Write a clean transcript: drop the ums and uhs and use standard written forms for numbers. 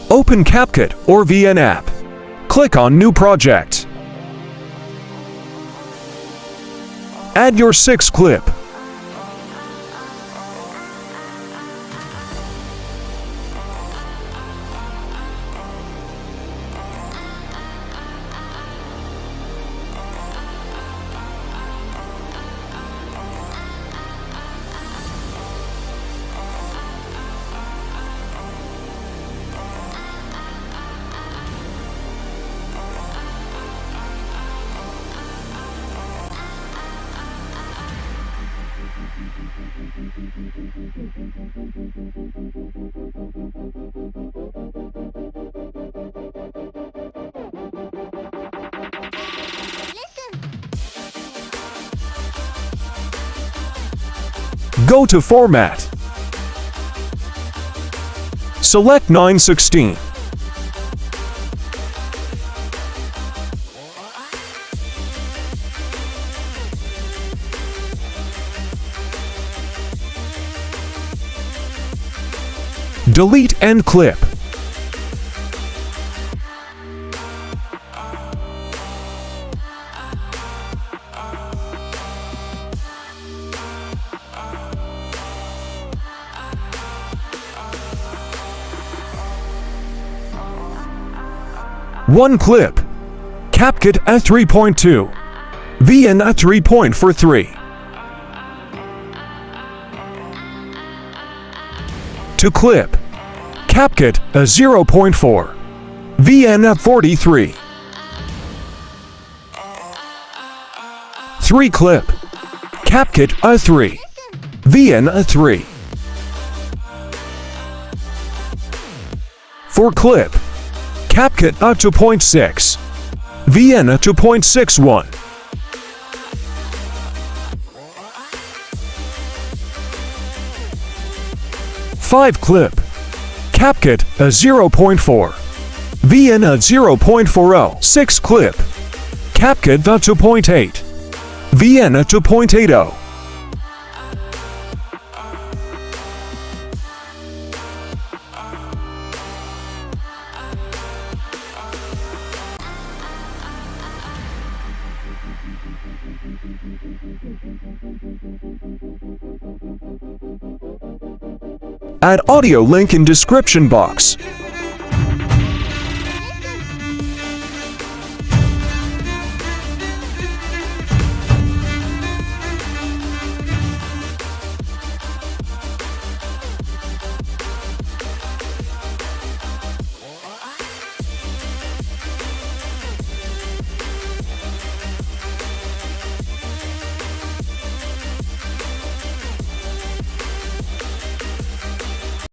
Open Capcut or VN app. Click on New Project. Add your 6th clip. Go to Format. Select 9:16. Delete end clip. One clip. Capcut at 3.2. VN at 3.43. To clip. Capcut at 0.4. VN at 43. 3 clip. Capcut at 3. VN at 3. 4 clip. Capcut at 2.6. VN at 2.61. 5 clip. Capcut at 0.4. VN at 0.40. 6 clip. Capcut at 2.8. VN at 2.80. Add audio link in description box.